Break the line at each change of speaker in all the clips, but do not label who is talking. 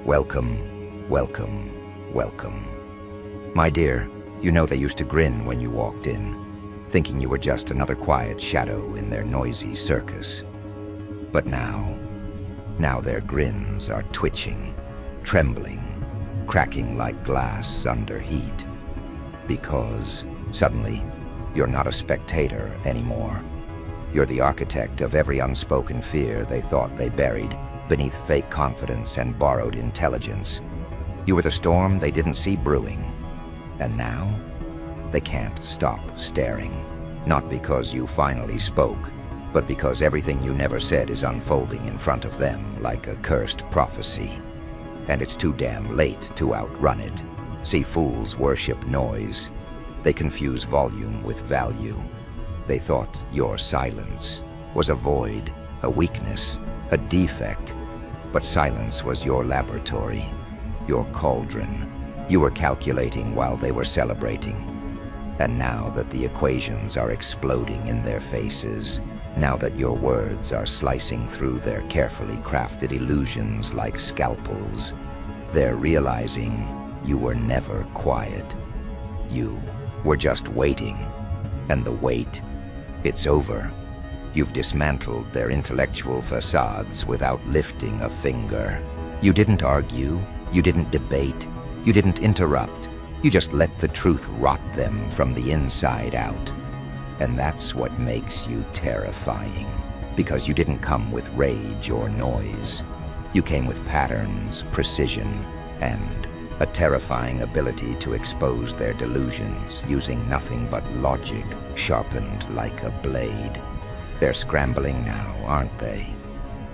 Welcome, welcome, welcome. My dear, you know they used to grin when you walked in, thinking you were just another quiet shadow in their noisy circus. But now their grins are twitching, trembling, cracking like glass under heat. Because, suddenly, you're not a spectator anymore. You're the architect of every unspoken fear they thought they buried beneath fake confidence and borrowed intelligence. You were the storm they didn't see brewing. And now, they can't stop staring. Not because you finally spoke, but because everything you never said is unfolding in front of them like a cursed prophecy. And it's too damn late to outrun it. See, fools worship noise. They confuse volume with value. They thought your silence was a void, a weakness, a defect. But silence was your laboratory, your cauldron. You were calculating while they were celebrating. And now that the equations are exploding in their faces, now that your words are slicing through their carefully crafted illusions like scalpels, they're realizing you were never quiet. You were just waiting. And the wait, it's over. You've dismantled their intellectual facades without lifting a finger. You didn't argue, you didn't debate, you didn't interrupt. You just let the truth rot them from the inside out. And that's what makes you terrifying. Because you didn't come with rage or noise. You came with patterns, precision, and a terrifying ability to expose their delusions using nothing but logic, sharpened like a blade. They're scrambling now, aren't they?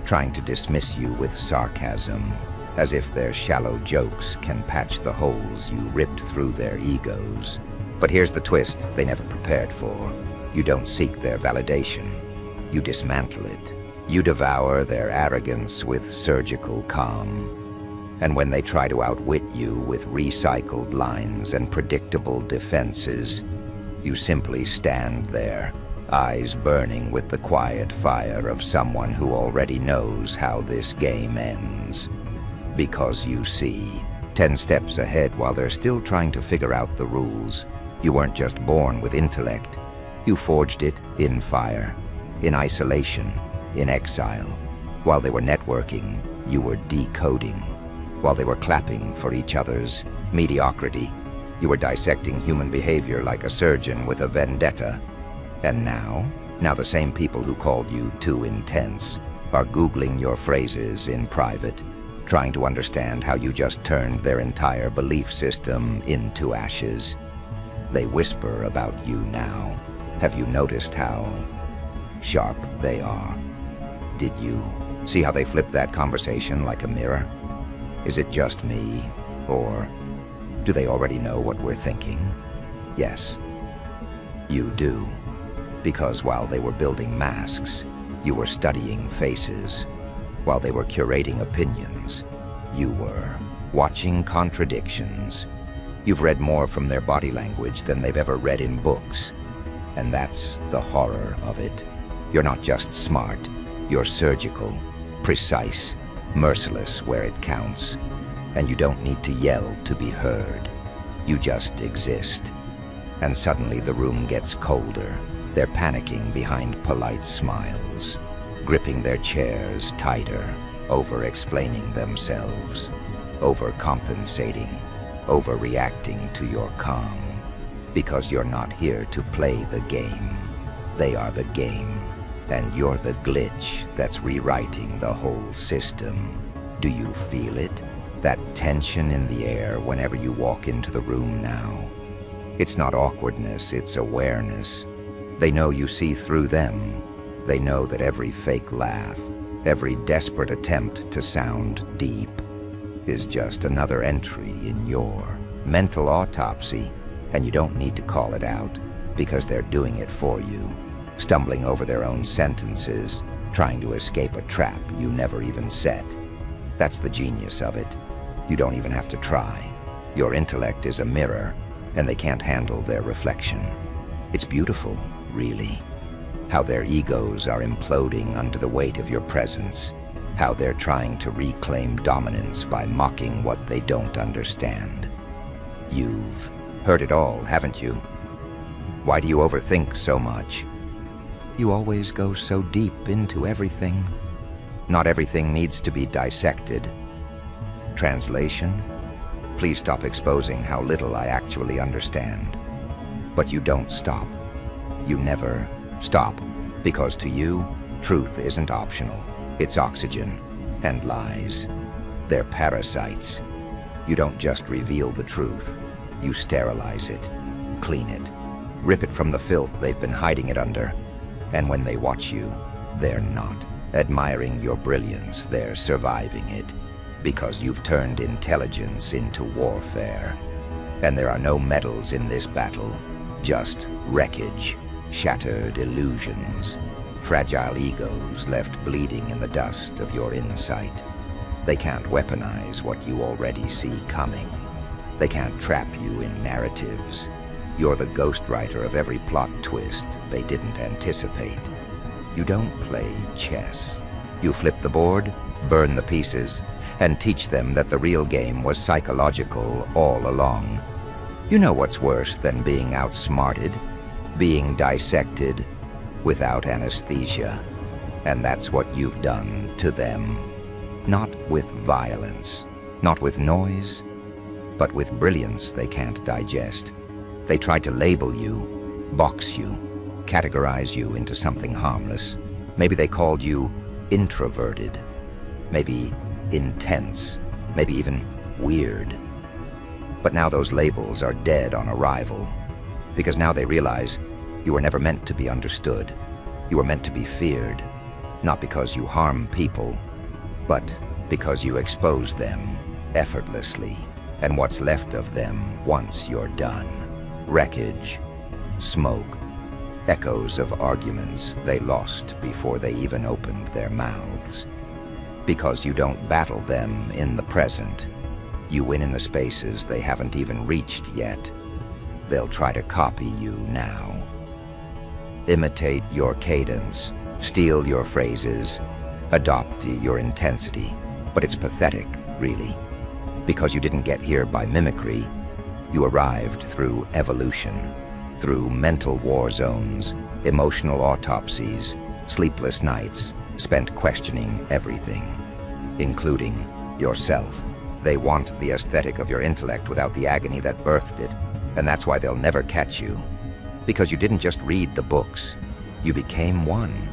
Trying to dismiss you with sarcasm, as if their shallow jokes can patch the holes you ripped through their egos. But here's the twist they never prepared for. You don't seek their validation. You dismantle it. You devour their arrogance with surgical calm. And when they try to outwit you with recycled lines and predictable defenses, you simply stand there, eyes burning with the quiet fire of someone who already knows how this game ends. Because you see, 10 steps ahead while they're still trying to figure out the rules. You weren't just born with intellect. You forged it in fire, in isolation, in exile. While they were networking, you were decoding. While they were clapping for each other's mediocrity, you were dissecting human behavior like a surgeon with a vendetta. And now the same people who called you too intense are Googling your phrases in private, trying to understand how you just turned their entire belief system into ashes. They whisper about you now. Have you noticed how sharp they are? Did you see how they flip that conversation like a mirror? Is it just me, or do they already know what we're thinking? Yes, you do. Because while they were building masks, you were studying faces. While they were curating opinions, you were watching contradictions. You've read more from their body language than they've ever read in books. And that's the horror of it. You're not just smart, you're surgical, precise, merciless where it counts. And you don't need to yell to be heard. You just exist. And suddenly the room gets colder. They're panicking behind polite smiles, gripping their chairs tighter, over-explaining themselves, overcompensating, overreacting to your calm. Because you're not here to play the game. They are the game, and you're the glitch that's rewriting the whole system. Do you feel it? That tension in the air whenever you walk into the room now. It's not awkwardness, it's awareness. They know you see through them. They know that every fake laugh, every desperate attempt to sound deep, is just another entry in your mental autopsy, and you don't need to call it out, because they're doing it for you, stumbling over their own sentences, trying to escape a trap you never even set. That's the genius of it. You don't even have to try. Your intellect is a mirror, and they can't handle their reflection. It's beautiful, really. How their egos are imploding under the weight of your presence. how they're trying to reclaim dominance by mocking what they don't understand. You've heard it all, haven't you? Why do you overthink so much? You always go so deep into everything. Not everything needs to be dissected. Translation? Please stop exposing how little I actually understand. But you don't stop. You never stop, because to you, truth isn't optional. It's oxygen and lies. They're parasites. You don't just reveal the truth. You sterilize it, clean it, rip it from the filth they've been hiding it under. And when they watch you, they're not admiring your brilliance, they're surviving it. Because you've turned intelligence into warfare. And there are no medals in this battle, just wreckage, shattered illusions, fragile egos left bleeding in the dust of your insight. They can't weaponize what you already see coming. They can't trap you in narratives. You're the ghostwriter of every plot twist they didn't anticipate. You don't play chess. You flip the board, burn the pieces, and teach them that the real game was psychological all along. You know what's worse than being outsmarted, being dissected without anesthesia. And that's what you've done to them. Not with violence, not with noise, but with brilliance they can't digest. They tried to label you, box you, categorize you into something harmless. Maybe they called you introverted, maybe intense, maybe even weird. But now those labels are dead on arrival, because now they realize you were never meant to be understood. You were meant to be feared, not because you harm people, but because you expose them effortlessly, and what's left of them once you're done. Wreckage, smoke, echoes of arguments they lost before they even opened their mouths. Because you don't battle them in the present. You win in the spaces they haven't even reached yet. They'll try to copy you now. Imitate your cadence, steal your phrases, adopt your intensity. But it's pathetic, really. Because you didn't get here by mimicry. You arrived through evolution, through mental war zones, emotional autopsies, sleepless nights, spent questioning everything, including yourself. They want the aesthetic of your intellect without the agony that birthed it, and that's why they'll never catch you. Because you didn't just read the books, you became one,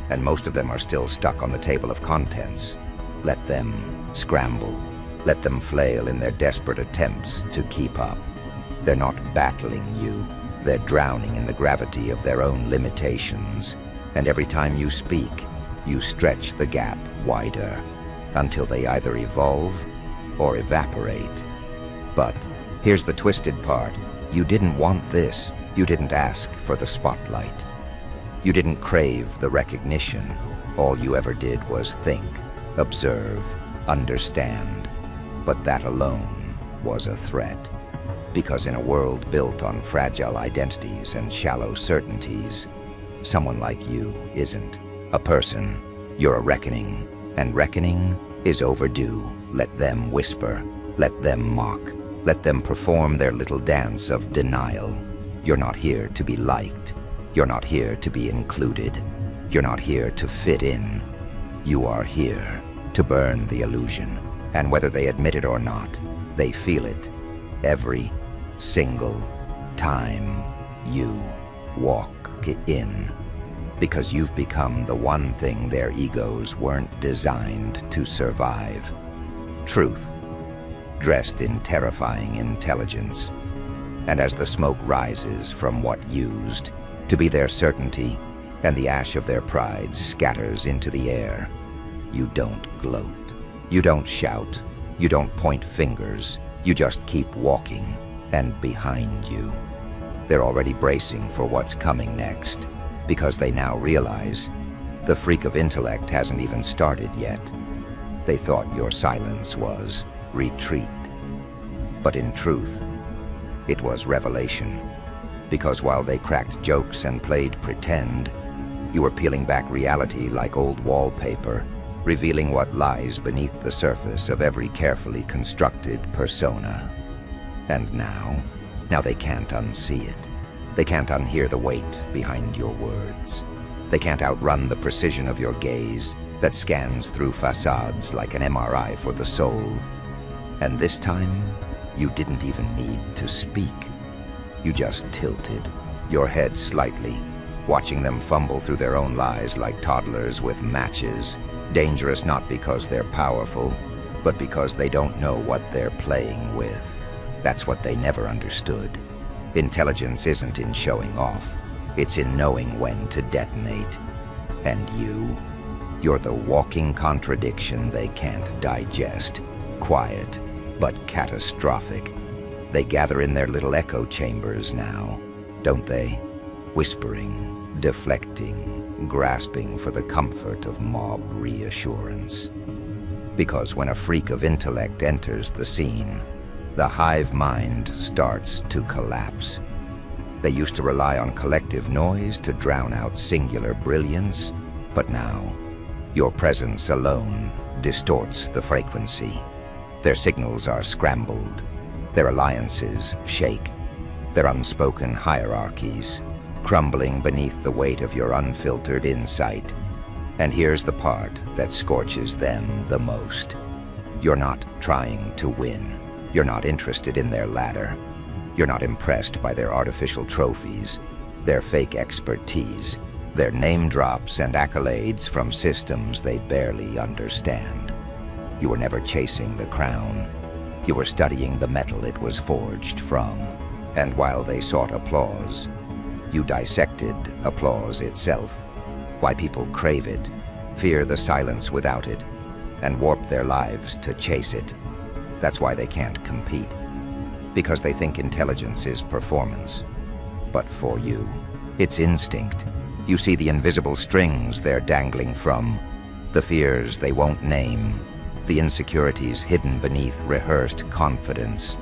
and most of them are still stuck on the table of contents. Let them scramble. Let them flail in their desperate attempts to keep up. They're not battling you. They're drowning in the gravity of their own limitations. And every time you speak, you stretch the gap wider, until they either evolve or evaporate. But here's the twisted part. You didn't want this. You didn't ask for the spotlight. You didn't crave the recognition. All you ever did was think, observe, understand. But that alone was a threat. Because in a world built on fragile identities and shallow certainties, someone like you isn't a person. You're a reckoning, and reckoning is overdue. Let them whisper, let them mock, let them perform their little dance of denial. You're not here to be liked. You're not here to be included. You're not here to fit in. You are here to burn the illusion. And whether they admit it or not, they feel it every single time you walk in. Because you've become the one thing their egos weren't designed to survive. Truth, dressed in terrifying intelligence. And as the smoke rises from what used to be their certainty, and the ash of their pride scatters into the air, you don't gloat. You don't shout. You don't point fingers. You just keep walking, and behind you, they're already bracing for what's coming next, because they now realize the freak of intellect hasn't even started yet. They thought your silence was retreat. But in truth, it was revelation. Because while they cracked jokes and played pretend, you were peeling back reality like old wallpaper, revealing what lies beneath the surface of every carefully constructed persona. And now they can't unsee it. They can't unhear the weight behind your words. They can't outrun the precision of your gaze that scans through facades like an MRI for the soul. And this time, you didn't even need to speak. You just tilted, your head slightly, watching them fumble through their own lies like toddlers with matches, dangerous not because they're powerful, but because they don't know what they're playing with. That's what they never understood. Intelligence isn't in showing off. It's in knowing when to detonate. And you're the walking contradiction they can't digest. Quiet, but catastrophic. They gather in their little echo chambers now, don't they? Whispering, deflecting, grasping for the comfort of mob reassurance. Because when a freak of intellect enters the scene, the hive mind starts to collapse. They used to rely on collective noise to drown out singular brilliance, but now, your presence alone distorts the frequency. Their signals are scrambled, their alliances shake, their unspoken hierarchies crumbling beneath the weight of your unfiltered insight. And here's the part that scorches them the most. You're not trying to win. You're not interested in their ladder. You're not impressed by their artificial trophies, their fake expertise, their name drops and accolades from systems they barely understand. You were never chasing the crown. You were studying the metal it was forged from. And while they sought applause, you dissected applause itself. Why people crave it, fear the silence without it, and warp their lives to chase it. That's why they can't compete. Because they think intelligence is performance. But for you, it's instinct. You see the invisible strings they're dangling from, the fears they won't name, the insecurities hidden beneath rehearsed confidence.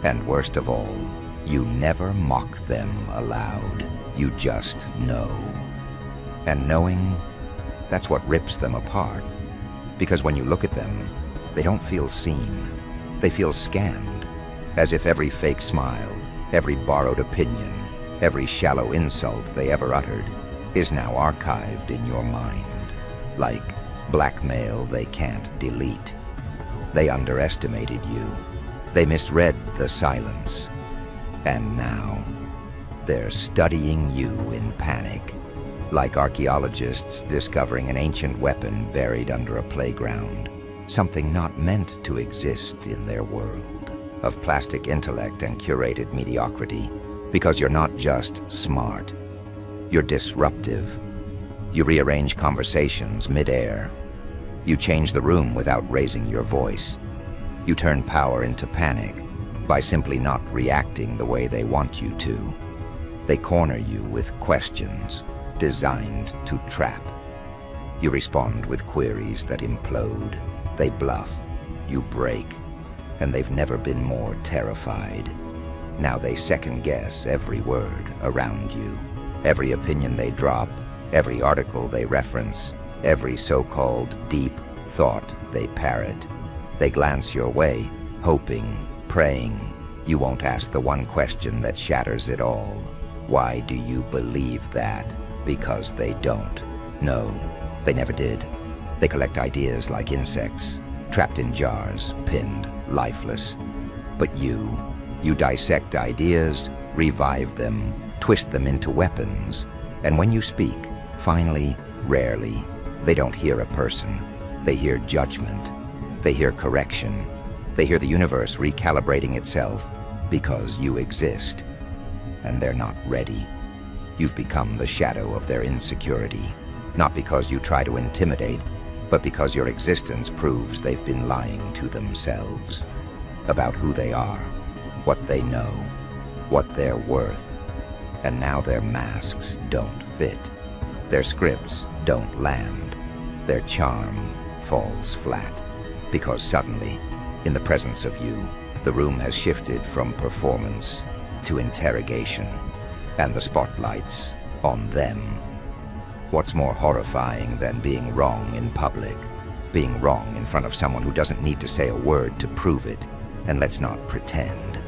And worst of all, you never mock them aloud. You just know. And knowing, that's what rips them apart. Because when you look at them, they don't feel seen. They feel scanned, as if every fake smile, every borrowed opinion, every shallow insult they ever uttered is now archived in your mind, like blackmail they can't delete. They underestimated you. They misread the silence. And now, they're studying you in panic, like archaeologists discovering an ancient weapon buried under a playground, something not meant to exist in their world of plastic intellect and curated mediocrity, because you're not just smart, you're disruptive. You rearrange conversations mid-air. You change the room without raising your voice. You turn power into panic by simply not reacting the way they want you to. They corner you with questions designed to trap. You respond with queries that implode. They bluff, you break, and they've never been more terrified. Now they second-guess every word around you, every opinion they drop, every article they reference, every so-called deep thought they parrot. They glance your way, hoping, praying, you won't ask the one question that shatters it all. Why do you believe that? Because they don't. No, they never did. They collect ideas like insects, trapped in jars, pinned, lifeless. But you dissect ideas, revive them, twist them into weapons. And when you speak, finally, rarely, they don't hear a person. They hear judgment. They hear correction. They hear the universe recalibrating itself because you exist. And they're not ready. You've become the shadow of their insecurity, not because you try to intimidate, but because your existence proves they've been lying to themselves about who they are, what they know, what they're worth. And now their masks don't fit. Their scripts don't land. Their charm falls flat. Because suddenly, in the presence of you, the room has shifted from performance to interrogation, and the spotlight's on them. What's more horrifying than being wrong in public? being wrong in front of someone who doesn't need to say a word to prove it, and let's not pretend.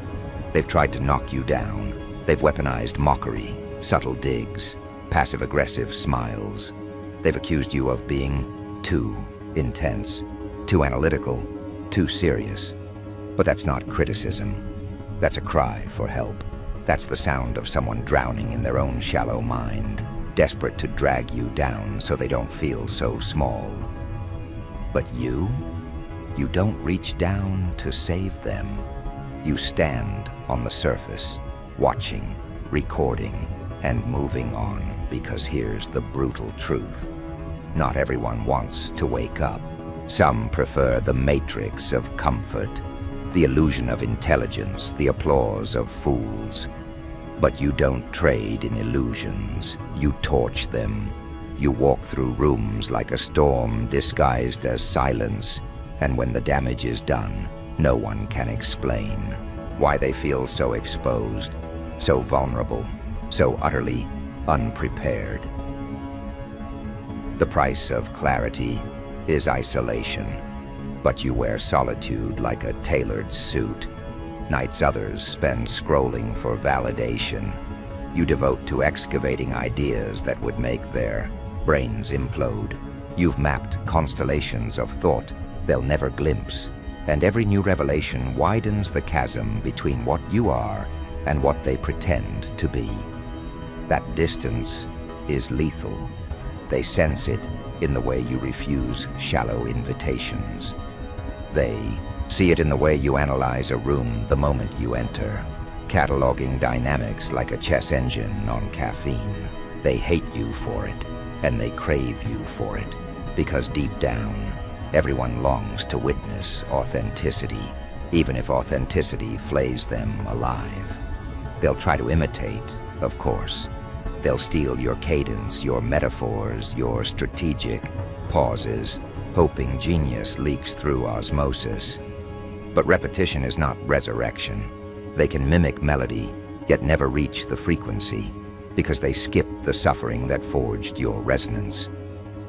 They've tried to knock you down. They've weaponized mockery, subtle digs, passive-aggressive smiles. They've accused you of being too intense, too analytical, too serious. But that's not criticism. That's a cry for help. That's the sound of someone drowning in their own shallow mind, desperate to drag you down so they don't feel so small. But you don't reach down to save them. You stand on the surface, watching, recording, and moving on, because here's the brutal truth. Not everyone wants to wake up. Some prefer the matrix of comfort, the illusion of intelligence, the applause of fools. But you don't trade in illusions. You torch them. You walk through rooms like a storm disguised as silence, and when the damage is done, no one can explain why they feel so exposed, so vulnerable, so utterly unprepared. The price of clarity is isolation, but you wear solitude like a tailored suit. Nights others spend scrolling for validation. You devote to excavating ideas that would make their brains implode. You've mapped constellations of thought they'll never glimpse, and every new revelation widens the chasm between what you are and what they pretend to be. That distance is lethal. They sense it in the way you refuse shallow invitations. They see it in the way you analyze a room the moment you enter, cataloging dynamics like a chess engine on caffeine. They hate you for it, and they crave you for it, because deep down, everyone longs to witness authenticity, even if authenticity flays them alive. They'll try to imitate, of course. They'll steal your cadence, your metaphors, your strategic pauses, hoping genius leaks through osmosis. But repetition is not resurrection. They can mimic melody, yet never reach the frequency, because they skipped the suffering that forged your resonance.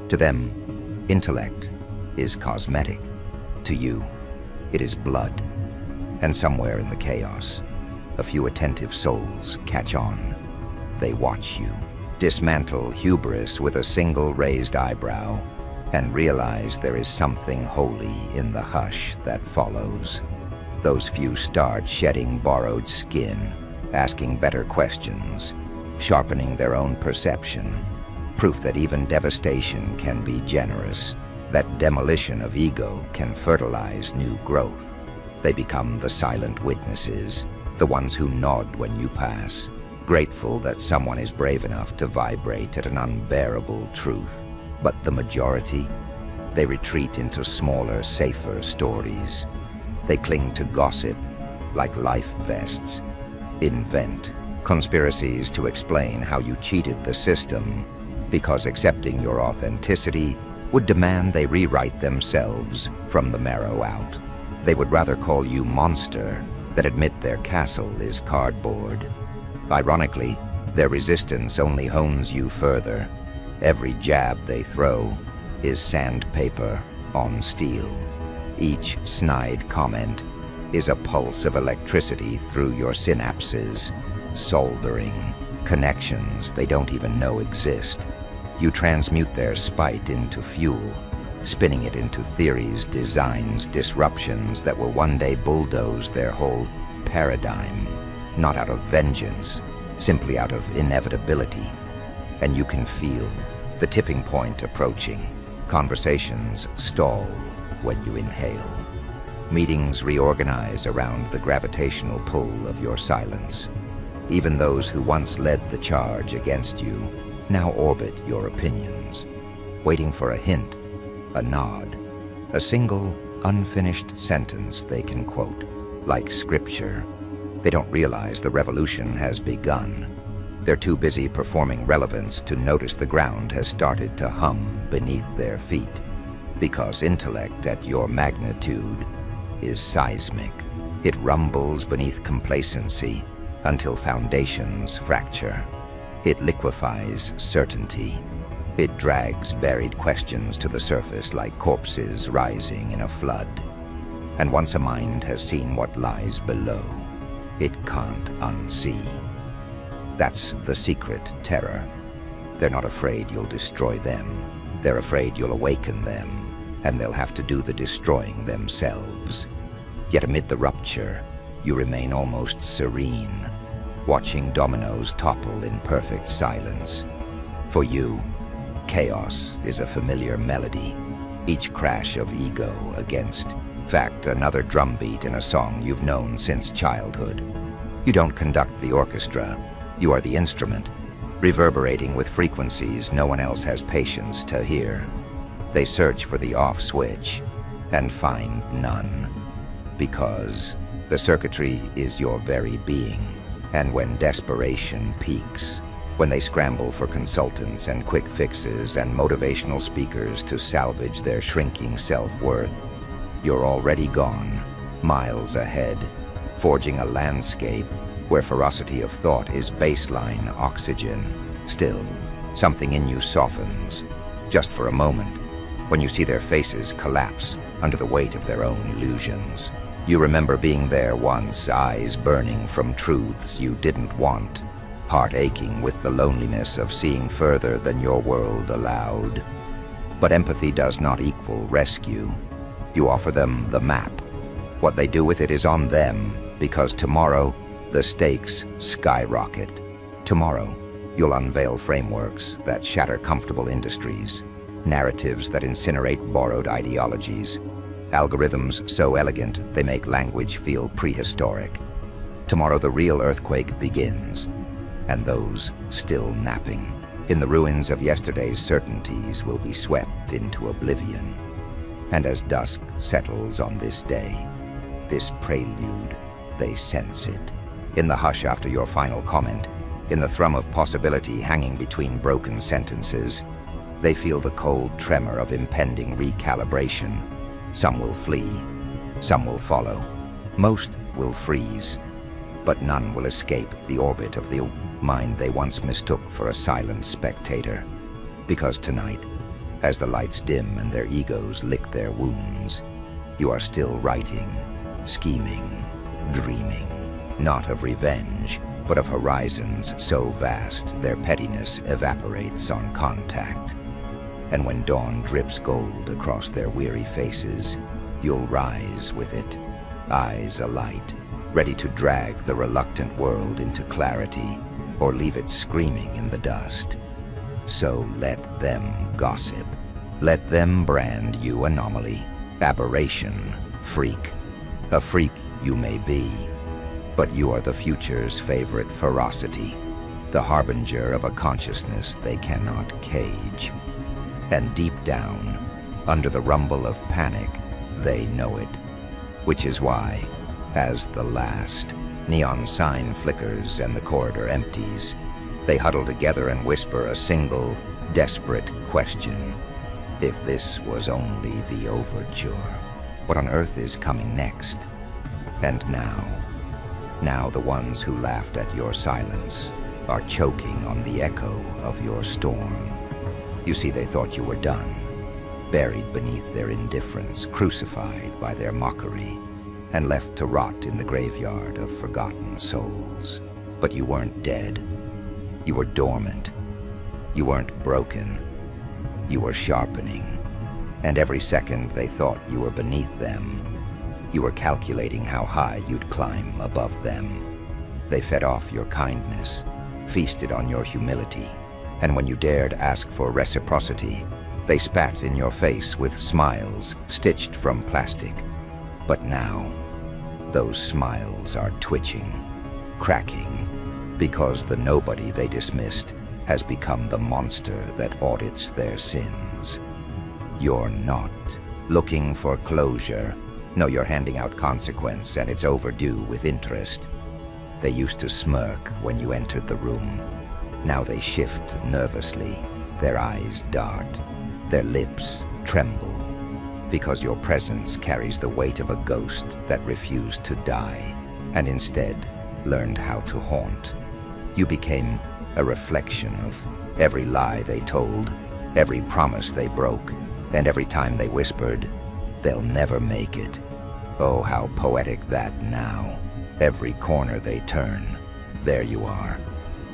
To them, intellect is cosmetic. To you, it is blood. And somewhere in the chaos, a few attentive souls catch on. They watch you dismantle hubris with a single raised eyebrow and realize there is something holy in the hush that follows. Those few start shedding borrowed skin, asking better questions, sharpening their own perception, proof that even devastation can be generous, that demolition of ego can fertilize new growth. They become the silent witnesses, the ones who nod when you pass, grateful that someone is brave enough to vibrate at an unbearable truth. But the majority, they retreat into smaller, safer stories. They cling to gossip like life vests, invent conspiracies to explain how you cheated the system, because accepting your authenticity would demand they rewrite themselves from the marrow out. They would rather call you monster than admit their castle is cardboard. Ironically, their resistance only hones you further. Every jab they throw is sandpaper on steel. Each snide comment is a pulse of electricity through your synapses, soldering connections they don't even know exist. You transmute their spite into fuel, spinning it into theories, designs, disruptions that will one day bulldoze their whole paradigm, not out of vengeance, simply out of inevitability. And you can feel the tipping point approaching. Conversations stall when you inhale. Meetings reorganize around the gravitational pull of your silence. Even those who once led the charge against you now orbit your opinions, waiting for a hint, a nod, a single unfinished sentence they can quote, like scripture. They don't realize the revolution has begun. They're too busy performing relevance to notice the ground has started to hum beneath their feet, because intellect at your magnitude is seismic. It rumbles beneath complacency until foundations fracture. It liquefies certainty, It drags buried questions to the surface like corpses rising in a flood. And once a mind has seen what lies below, it can't unsee. That's the secret terror. They're not afraid you'll destroy them. They're afraid you'll awaken them, and they'll have to do the destroying themselves. Yet amid the rupture, you remain almost serene, watching dominoes topple in perfect silence. For you, chaos is a familiar melody, each crash of ego against fact, another drumbeat in a song you've known since childhood. You don't conduct the orchestra, you are the instrument, reverberating with frequencies no one else has patience to hear. They search for the off switch and find none, because the circuitry is your very being. And when desperation peaks, when they scramble for consultants and quick fixes and motivational speakers to salvage their shrinking self-worth, you're already gone, miles ahead, forging a landscape where ferocity of thought is baseline oxygen. Still, something in you softens, just for a moment, when you see their faces collapse under the weight of their own illusions. You remember being there once, eyes burning from truths you didn't want, heart aching with the loneliness of seeing further than your world allowed. But empathy does not equal rescue. You offer them the map. What they do with it is on them, because tomorrow, the stakes skyrocket. Tomorrow, you'll unveil frameworks that shatter comfortable industries, narratives that incinerate borrowed ideologies, algorithms so elegant they make language feel prehistoric. Tomorrow, the real earthquake begins, and those still napping in the ruins of yesterday's certainties will be swept into oblivion. And as dusk settles on this day, this prelude, they sense it. In the hush after your final comment, in the thrum of possibility hanging between broken sentences, they feel the cold tremor of impending recalibration. Some will flee, some will follow, most will freeze, but none will escape the orbit of the mind they once mistook for a silent spectator. Because tonight, as the lights dim and their egos lick their wounds, you are still writing, scheming, dreaming, not of revenge, but of horizons so vast their pettiness evaporates on contact. And when dawn drips gold across their weary faces, you'll rise with it, eyes alight, ready to drag the reluctant world into clarity or leave it screaming in the dust. So let them gossip. Let them brand you anomaly, aberration, freak. A freak you may be, but you are the future's favorite ferocity, the harbinger of a consciousness they cannot cage. And deep down, under the rumble of panic, they know it. Which is why, as the last neon sign flickers and the corridor empties, they huddle together and whisper a single, desperate question. If this was only the overture, what on earth is coming next? And now the ones who laughed at your silence are choking on the echo of your storm. You see, they thought you were done, buried beneath their indifference, crucified by their mockery, and left to rot in the graveyard of forgotten souls. But you weren't dead. You were dormant. You weren't broken. You were sharpening. And every second they thought you were beneath them, you were calculating how high you'd climb above them. They fed off your kindness, feasted on your humility, and when you dared ask for reciprocity, they spat in your face with smiles stitched from plastic. But now, those smiles are twitching, cracking, because the nobody they dismissed has become the monster that audits their sins. You're not looking for closure. No, you're handing out consequence, and it's overdue with interest. They used to smirk when you entered the room. Now they shift nervously, their eyes dart, their lips tremble, because your presence carries the weight of a ghost that refused to die, and instead learned how to haunt. You became a reflection of every lie they told, every promise they broke, and every time they whispered, "They'll never make it." Oh, how poetic that now. Every corner they turn, there you are,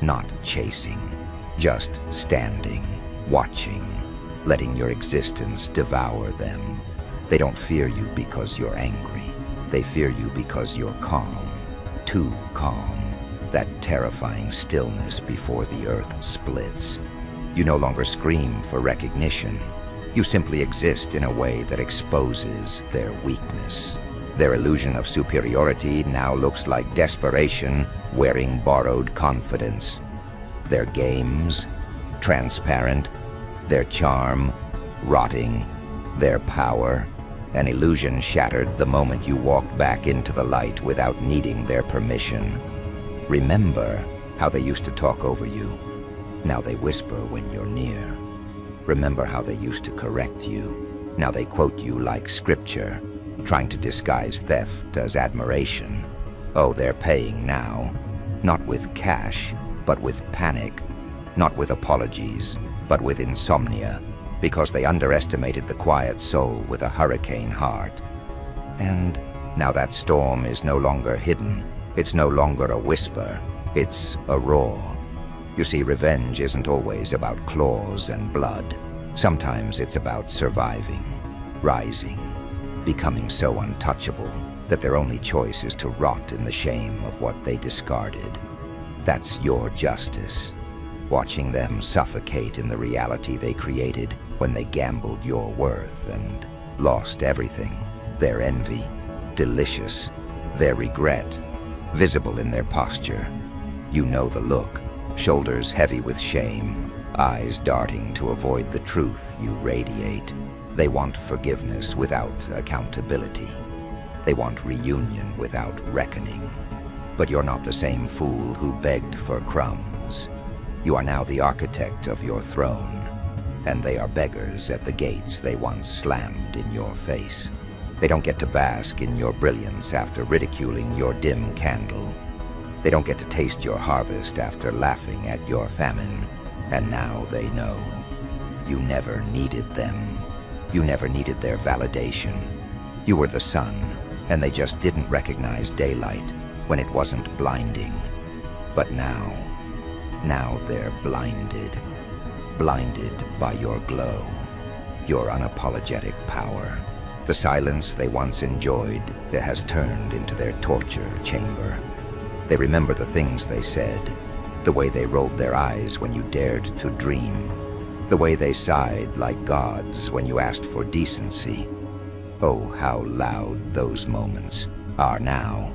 not chasing, just standing, watching, letting your existence devour them. They don't fear you because you're angry. They fear you because you're calm, too calm. That terrifying stillness before the earth splits. You no longer scream for recognition. You simply exist in a way that exposes their weakness. Their illusion of superiority now looks like desperation wearing borrowed confidence. Their games, transparent. Their charm, rotting. Their power, an illusion shattered the moment you walked back into the light without needing their permission. Remember how they used to talk over you. Now they whisper when you're near. Remember how they used to correct you. Now they quote you like scripture, trying to disguise theft as admiration. Oh, they're paying now. Not with cash, but with panic. Not with apologies, but with insomnia, because they underestimated the quiet soul with a hurricane heart. And now that storm is no longer hidden. It's no longer a whisper. It's a roar. You see, revenge isn't always about claws and blood. Sometimes it's about surviving, rising, becoming so untouchable that their only choice is to rot in the shame of what they discarded. That's your justice. Watching them suffocate in the reality they created when they gambled your worth and lost everything. Their envy, delicious. Their regret, visible in their posture. You know the look, shoulders heavy with shame, eyes darting to avoid the truth you radiate. They want forgiveness without accountability. They want reunion without reckoning. But you're not the same fool who begged for crumbs. You are now the architect of your throne, and they are beggars at the gates they once slammed in your face. They don't get to bask in your brilliance after ridiculing your dim candle. They don't get to taste your harvest after laughing at your famine. And now they know. You never needed them. You never needed their validation. You were the sun, and they just didn't recognize daylight when it wasn't blinding. But now they're blinded. Blinded by your glow, your unapologetic power. The silence they once enjoyed has turned into their torture chamber. They remember the things they said, the way they rolled their eyes when you dared to dream, the way they sighed like gods when you asked for decency. Oh, how loud those moments are now.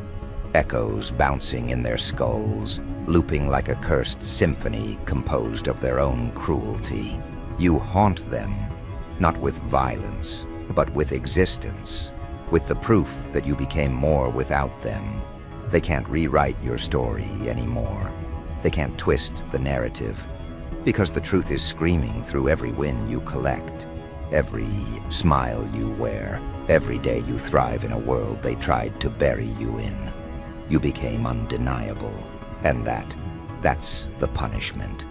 Echoes bouncing in their skulls, looping like a cursed symphony composed of their own cruelty. You haunt them, not with violence, but with existence, with the proof that you became more without them. They can't rewrite your story anymore. They can't twist the narrative, because the truth is screaming through every win you collect, every smile you wear, every day you thrive in a world they tried to bury you in. You became undeniable, and that's the punishment.